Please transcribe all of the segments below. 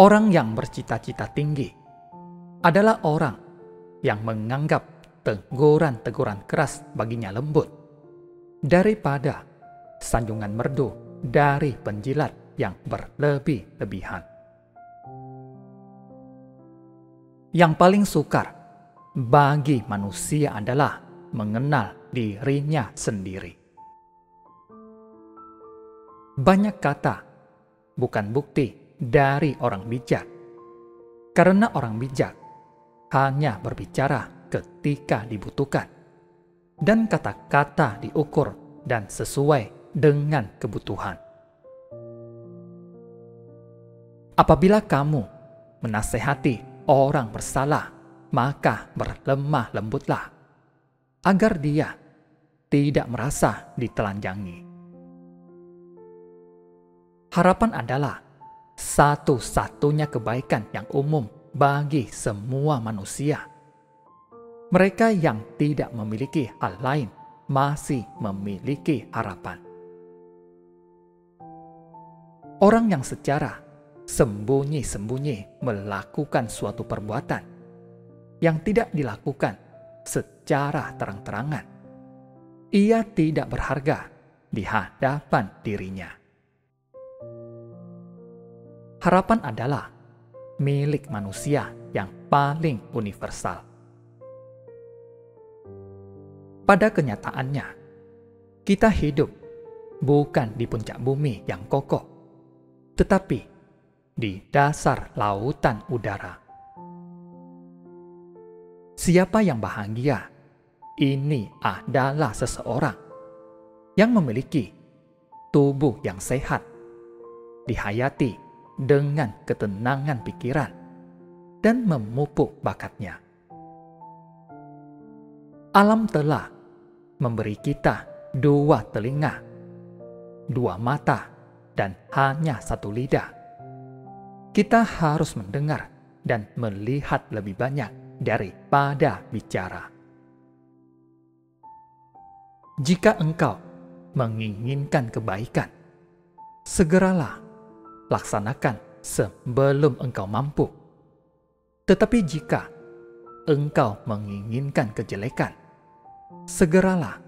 Orang yang bercita-cita tinggi adalah orang yang menganggap teguran-teguran keras baginya lembut daripada sanjungan merdu dari penjilat yang berlebih-lebihan. Yang paling sukar bagi manusia adalah mengenal dirinya sendiri. Banyak kata bukan bukti dari orang bijak, karena orang bijak hanya berbicara ketika dibutuhkan, dan kata-kata diukur dan sesuai dengan kebutuhan. Apabila kamu menasehati orang bersalah, maka berlemah lembutlah, agar dia tidak merasa ditelanjangi. Harapan adalah satu-satunya kebaikan yang umum bagi semua manusia. Mereka yang tidak memiliki hal lain masih memiliki harapan. Orang yang secara sembunyi-sembunyi melakukan suatu perbuatan yang tidak dilakukan secara terang-terangan, ia tidak berharga di hadapan dirinya. Harapan adalah milik manusia yang paling universal. Pada kenyataannya, kita hidup bukan di puncak bumi yang kokoh, tetapi di dasar lautan udara. Siapa yang bahagia? Ini adalah seseorang yang memiliki tubuh yang sehat, dihayati dengan ketenangan pikiran, dan memupuk bakatnya. Alam telah memberi kita 2 telinga, 2 mata, dan hanya 1 lidah. Kita harus mendengar dan melihat lebih banyak daripada bicara. Jika engkau menginginkan kebaikan, segeralah laksanakan sebelum engkau mampu. Tetapi jika engkau menginginkan kejelekan, segeralah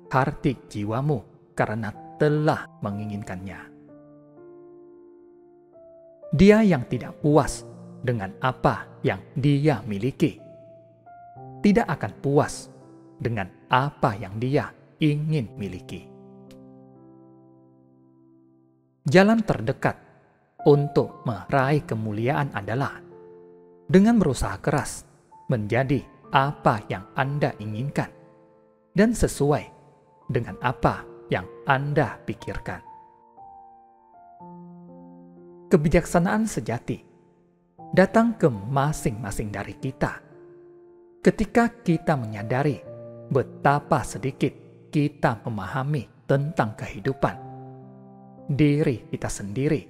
hardik jiwamu karena telah menginginkannya. Dia yang tidak puas dengan apa yang dia miliki, tidak akan puas dengan apa yang dia ingin miliki. Jalan terdekat untuk meraih kemuliaan adalah dengan berusaha keras menjadi apa yang Anda inginkan dan sesuai dengan apa yang Anda pikirkan. Kebijaksanaan sejati datang ke masing-masing dari kita ketika kita menyadari betapa sedikit kita memahami tentang kehidupan, diri kita sendiri,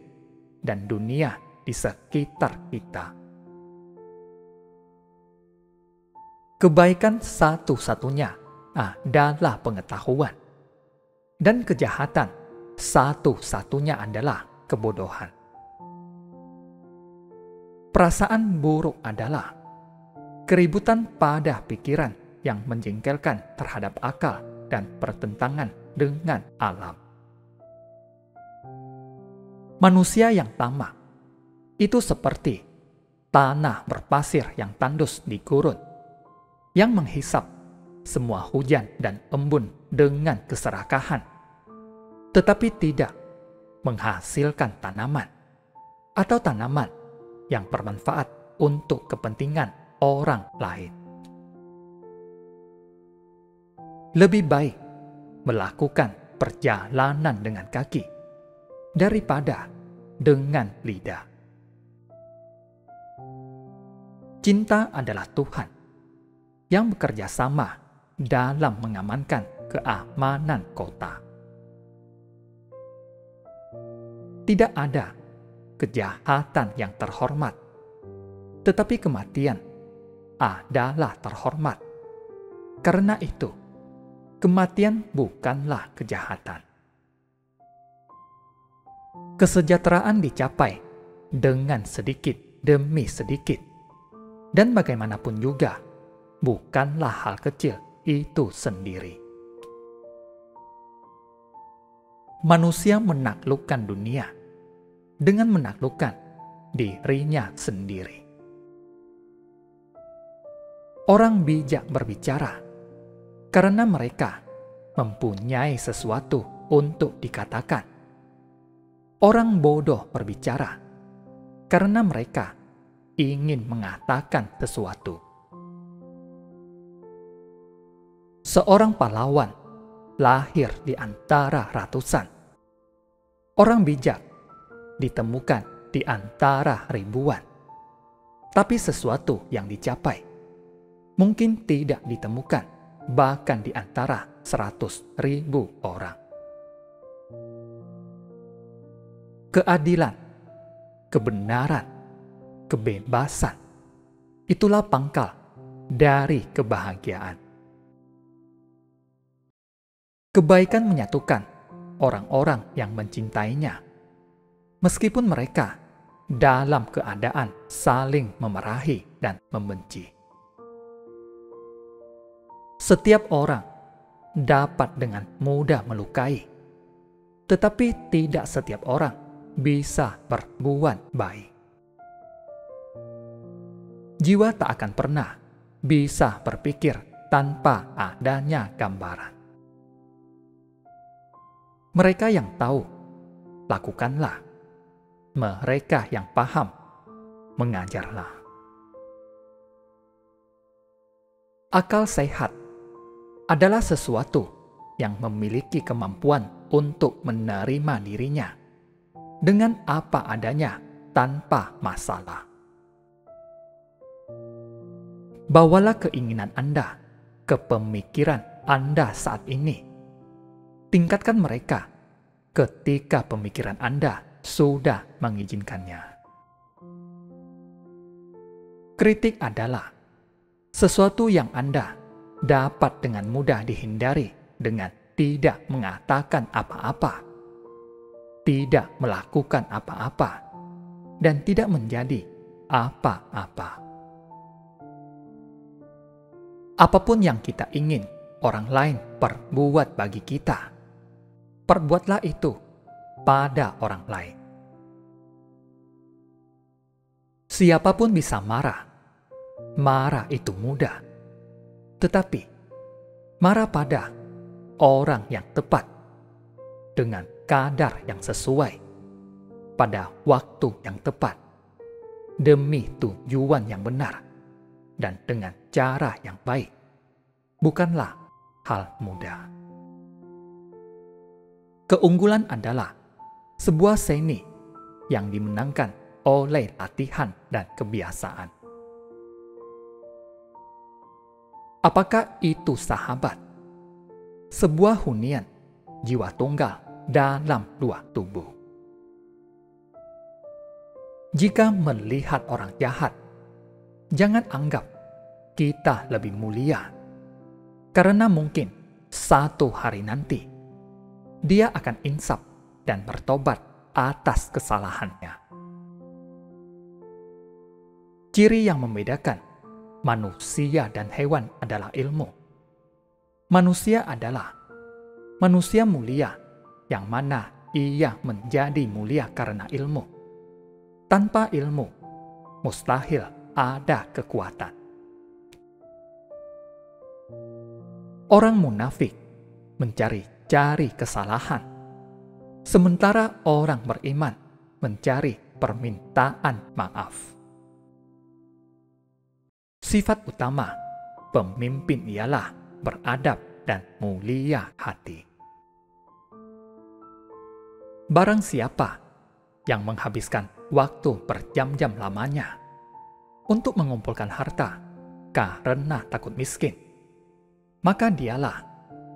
dan dunia di sekitar kita. Kebaikan satu-satunya adalah pengetahuan, dan kejahatan satu-satunya adalah kebodohan. Perasaan buruk adalah keributan pada pikiran yang menjengkelkan terhadap akal dan bertentangan dengan alam. Manusia yang tamak itu seperti tanah berpasir yang tandus di gurun, yang menghisap semua hujan dan embun dengan keserakahan, tetapi tidak menghasilkan tanaman atau tanaman yang bermanfaat untuk kepentingan orang lain. Lebih baik melakukan perjalanan dengan kaki daripada dengan lidah. Cinta adalah Tuhan yang bekerja sama dalam mengamankan keamanan kota. Tidak ada kejahatan yang terhormat, tetapi kematian adalah terhormat. Karena itu, kematian bukanlah kejahatan. Kesejahteraan dicapai dengan sedikit demi sedikit. Dan bagaimanapun juga, bukanlah hal kecil itu sendiri. Manusia menaklukkan dunia dengan menaklukkan dirinya sendiri. Orang bijak berbicara karena mereka mempunyai sesuatu untuk dikatakan. Orang bodoh berbicara karena mereka ingin mengatakan sesuatu. Seorang pahlawan lahir di antara ratusan. Orang bijak ditemukan di antara ribuan. Tapi sesuatu yang dicapai mungkin tidak ditemukan bahkan di antara 100.000 orang. Keadilan, kebenaran, kebebasan, itulah pangkal dari kebahagiaan. Kebaikan menyatukan orang-orang yang mencintainya, meskipun mereka dalam keadaan saling memarahi dan membenci. Setiap orang dapat dengan mudah melukai, tetapi tidak setiap orang bisa berbuat baik. Jiwa tak akan pernah bisa berpikir tanpa adanya gambaran. Mereka yang tahu, lakukanlah. Mereka yang paham, mengajarlah. Akal sehat adalah sesuatu yang memiliki kemampuan untuk menerima dirinya dengan apa adanya tanpa masalah. Bawalah keinginan Anda ke pemikiran Anda saat ini. Tingkatkan mereka ketika pemikiran Anda sudah mengizinkannya. Kritik adalah sesuatu yang Anda dapat dengan mudah dihindari dengan tidak mengatakan apa-apa, tidak melakukan apa-apa, dan tidak menjadi apa-apa. Apapun yang kita ingin orang lain perbuat bagi kita, perbuatlah itu pada orang lain. Siapapun bisa marah. Marah itu mudah. Tetapi, marah pada orang yang tepat, dengan kadar yang sesuai, pada waktu yang tepat, demi tujuan yang benar, dan dengan cara yang baik, bukanlah hal mudah. Keunggulan adalah sebuah seni yang dimenangkan oleh latihan dan kebiasaan. Apakah itu sahabat? Sebuah hunian jiwa tunggal dalam dua tubuh. Jika melihat orang jahat, jangan anggap kita lebih mulia, karena mungkin satu hari nanti dia akan insaf dan bertobat atas kesalahannya. Ciri yang membedakan manusia dan hewan adalah ilmu. Manusia adalah manusia mulia yang mana ia menjadi mulia karena ilmu. Tanpa ilmu, mustahil ada kekuatan. Orang munafik mencari-cari kesalahan, sementara orang beriman mencari permintaan maaf. Sifat utama pemimpin ialah beradab dan mulia hati. Barang siapa yang menghabiskan waktu berjam-jam lamanya untuk mengumpulkan harta karena takut miskin, maka dialah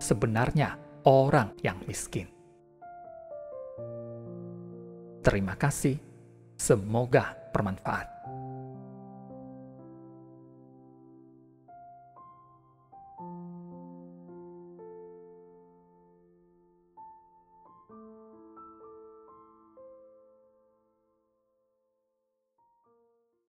sebenarnya orang yang miskin. Terima kasih, semoga bermanfaat.